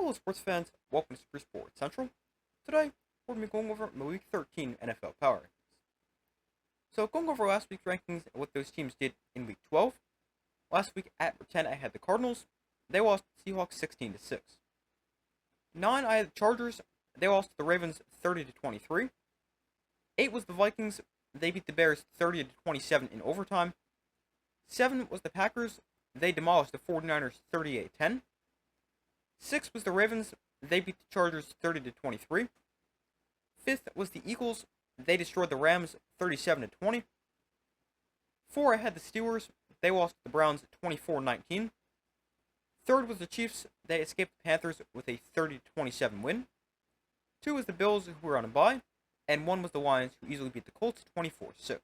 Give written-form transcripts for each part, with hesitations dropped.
Hello, sports fans. Welcome to Super Sports Central. Today, we're going to be going over my Week 13 NFL Power Rankings. So, going over last week's rankings and what those teams did in Week 12. Last week at number 10, I had the Cardinals. They lost to the Seahawks 16-6. 9, I had the Chargers. They lost to the Ravens 30-23. 8 was the Vikings. They beat the Bears 30-27 in overtime. 7 was the Packers. They demolished the 49ers 38-10. 6 was the Ravens. They beat the Chargers 30-23. 5th was the Eagles. They destroyed the Rams 37-20. 4, I had the Steelers. They lost to the Browns 24-19. 3rd was the Chiefs. They escaped the Panthers with a 30-27 win. 2 was the Bills, who were on a bye. And 1 was the Lions, who easily beat the Colts 24-6.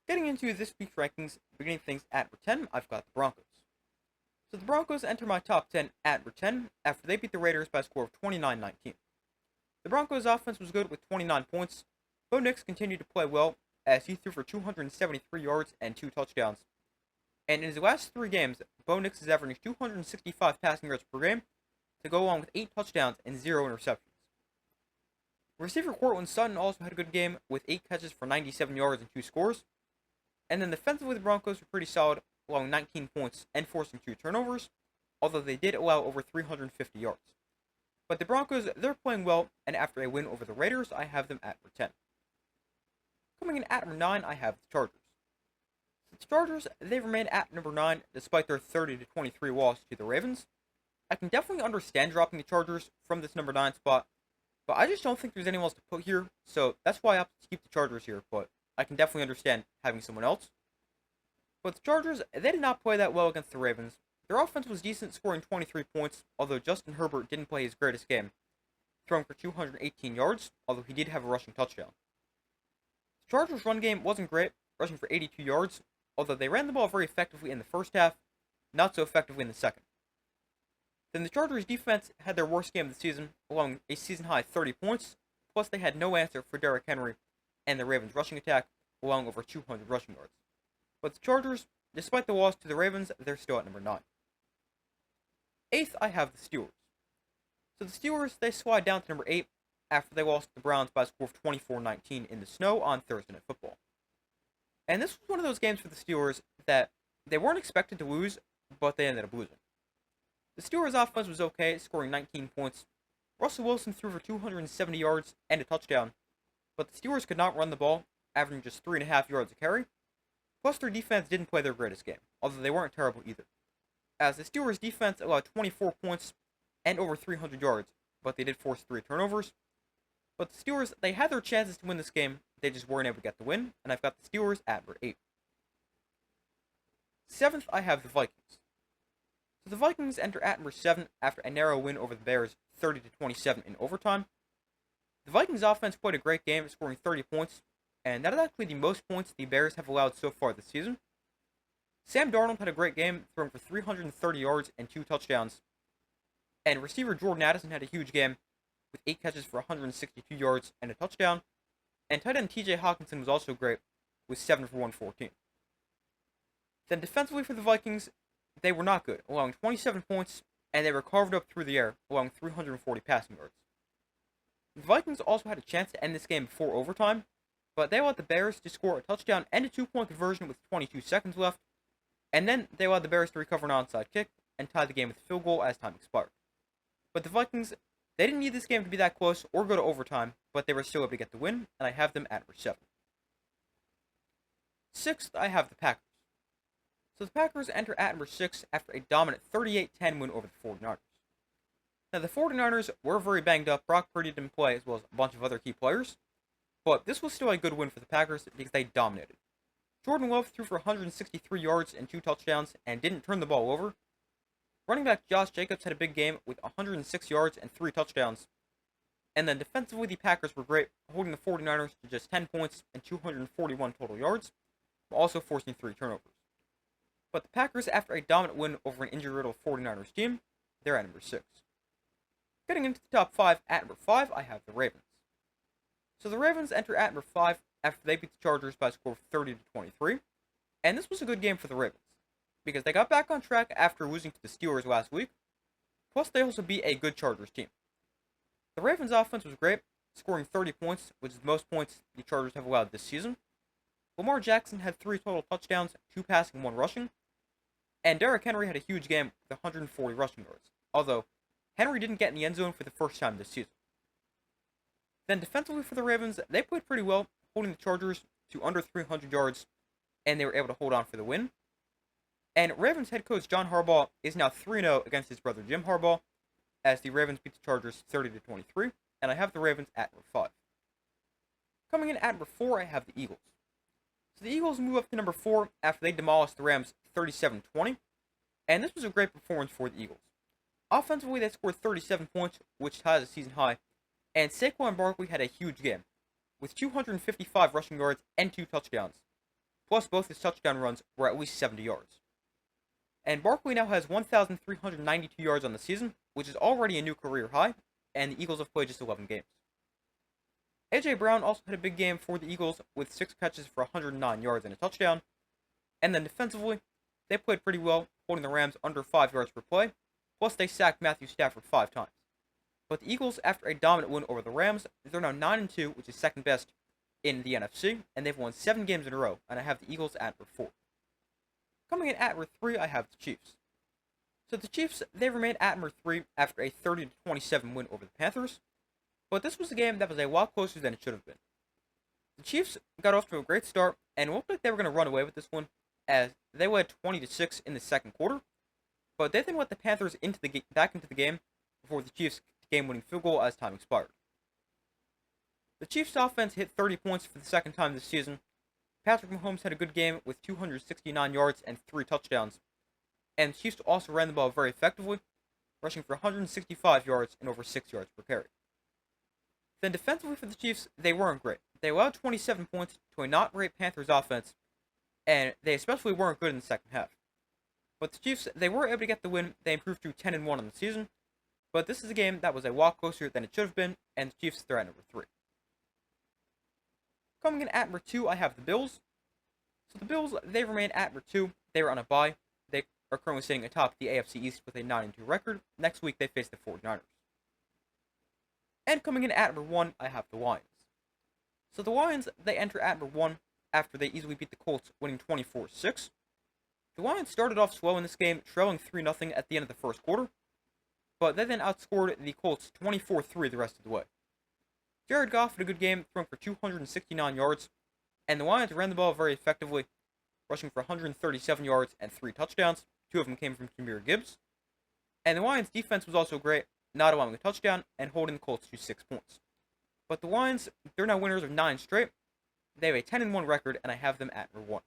Getting into this week's rankings, beginning things at number 10, I've got the Broncos. So the Broncos enter my top 10 at number 10 after they beat the Raiders by a score of 29-19. The Broncos' offense was good with 29 points. Bo Nix continued to play well as he threw for 273 yards and 2 touchdowns. And in his last 3 games, Bo Nix is averaging 265 passing yards per game to go along with 8 touchdowns and 0 interceptions. Receiver Courtland Sutton also had a good game with 8 catches for 97 yards and 2 scores. And then defensively, the Broncos were pretty solid, allowing 19 points and forcing 2 turnovers, although they did allow over 350 yards. But the Broncos, they're playing well, and after a win over the Raiders, I have them at number 10. Coming in at number 9, I have the Chargers. The Chargers, they remain at number 9 despite their 30-23 loss to the Ravens. I can definitely understand dropping the Chargers from this number 9 spot, but I just don't think there's anyone else to put here, so that's why I opted to keep the Chargers here, but I can definitely understand having someone else. But the Chargers, they did not play that well against the Ravens. Their offense was decent, scoring 23 points, although Justin Herbert didn't play his greatest game, throwing for 218 yards, although he did have a rushing touchdown. The Chargers' run game wasn't great, rushing for 82 yards, although they ran the ball very effectively in the first half, not so effectively in the second. Then the Chargers' defense had their worst game of the season, allowing a season-high 30 points, plus they had no answer for Derrick Henry and the Ravens' rushing attack, allowing over 200 rushing yards. But the Chargers, despite the loss to the Ravens, they're still at number 9. 8th, I have the Steelers. So the Steelers, they slide down to number 8 after they lost to the Browns by a score of 24-19 in the snow on Thursday Night Football. And this was one of those games for the Steelers that they weren't expected to lose, but they ended up losing. The Steelers' offense was okay, scoring 19 points. Russell Wilson threw for 270 yards and a touchdown, but the Steelers could not run the ball, averaging just 3.5 yards a carry. Plus, their defense didn't play their greatest game, although they weren't terrible either, as the Steelers' defense allowed 24 points and over 300 yards, but they did force 3 turnovers. But the Steelers, they had their chances to win this game, they just weren't able to get the win, and I've got the Steelers at number 8. 7th, I have the Vikings. So the Vikings enter at number 7 after a narrow win over the Bears 30-27 in overtime. The Vikings' offense played a great game, scoring 30 points, and that is actually the most points the Bears have allowed so far this season. Sam Darnold had a great game, throwing for 330 yards and 2 touchdowns. And receiver Jordan Addison had a huge game, with 8 catches for 162 yards and a touchdown. And tight end TJ Hawkinson was also great, with 7 for 114. Then defensively for the Vikings, they were not good, allowing 27 points, and they were carved up through the air, allowing 340 passing yards. The Vikings also had a chance to end this game before overtime, but they allowed the Bears to score a touchdown and a 2-point conversion with 22 seconds left, and then they allowed the Bears to recover an onside kick and tie the game with a field goal as time expired. But the Vikings, they didn't need this game to be that close or go to overtime, but they were still able to get the win, and I have them at number 7. 6th, I have the Packers. So the Packers enter at number 6 after a dominant 38-10 win over the 49ers. Now the 49ers were very banged up. Brock Purdy didn't play, as well as a bunch of other key players. But this was still a good win for the Packers because they dominated. Jordan Love threw for 163 yards and 2 touchdowns and didn't turn the ball over. Running back Josh Jacobs had a big game with 106 yards and 3 touchdowns. And then defensively, the Packers were great, holding the 49ers to just 10 points and 241 total yards, while also forcing 3 turnovers. But the Packers, after a dominant win over an injury-riddled 49ers team, they're at number 6. Getting into the top 5, at number 5, I have the Ravens. So the Ravens enter at number 5 after they beat the Chargers by a score of 30-23, and this was a good game for the Ravens, because they got back on track after losing to the Steelers last week. Plus, they also beat a good Chargers team. The Ravens' offense was great, scoring 30 points, which is the most points the Chargers have allowed this season. Lamar Jackson had 3 total touchdowns, 2 passing, 1 rushing. And Derrick Henry had a huge game with 140 rushing yards, although Henry didn't get in the end zone for the first time this season. Then defensively for the Ravens, they played pretty well, holding the Chargers to under 300 yards, and they were able to hold on for the win. And Ravens head coach John Harbaugh is now 3-0 against his brother Jim Harbaugh, as the Ravens beat the Chargers 30-23, and I have the Ravens at number 5. Coming in at number 4, I have the Eagles. So the Eagles move up to number 4 after they demolished the Rams 37-20, and this was a great performance for the Eagles. Offensively, they scored 37 points, which ties a season high, and Saquon Barkley had a huge game, with 255 rushing yards and 2 touchdowns, plus both his touchdown runs were at least 70 yards. And Barkley now has 1,392 yards on the season, which is already a new career high, and the Eagles have played just 11 games. A.J. Brown also had a big game for the Eagles with 6 catches for 109 yards and a touchdown, and then defensively, they played pretty well, holding the Rams under 5 yards per play, plus they sacked Matthew Stafford 5 times. But the Eagles, after a dominant win over the Rams, they're now 9-2, which is second best in the NFC, and they've won 7 games in a row, and I have the Eagles at number 4. Coming in at number 3, I have the Chiefs. So the Chiefs, they remain at number 3 after a 30-27 win over the Panthers, but this was a game that was a lot closer than it should have been. The Chiefs got off to a great start, and it looked like they were going to run away with this one, as they led 20-6 in the second quarter, but they then let the Panthers back into the game before the Chiefs' game-winning field goal as time expired. The Chiefs' offense hit 30 points for the second time this season. Patrick Mahomes had a good game with 269 yards and 3 touchdowns, and the Chiefs also ran the ball very effectively, rushing for 165 yards and over 6 yards per carry. Then defensively for the Chiefs, they weren't great. They allowed 27 points to a not great Panthers offense, and they especially weren't good in the second half. But the Chiefs, they were able to get the win. They improved to 10-1 on the season, but this is a game that was a lot closer than it should have been, and the Chiefs, they're at number 3. Coming in at number 2, I have the Bills. So the Bills, they remain at number 2. They were on a bye. They are currently sitting atop the AFC East with a 9-2 record. Next week, they face the 49ers. And coming in at number 1, I have the Lions. So the Lions, they enter at number 1 after they easily beat the Colts, winning 24-6. The Lions started off slow in this game, trailing 3-0 at the end of the first quarter, but they then outscored the Colts 24-3 the rest of the way. Jared Goff had a good game, throwing for 269 yards, and the Lions ran the ball very effectively, rushing for 137 yards and 3 touchdowns. 2 of them came from Jahmyr Gibbs. And the Lions' defense was also great, not allowing a touchdown and holding the Colts to 6 points. But the Lions, they're now winners of 9 straight. They have a 10-1 record, and I have them at number 1.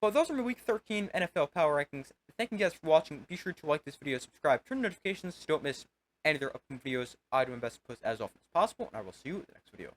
Well, those are my Week 13 NFL Power Rankings. Thank you guys for watching. Be sure to like this video, subscribe, turn notifications so you don't miss any of their upcoming videos. I do my best to post as often as possible, and I will see you in the next video.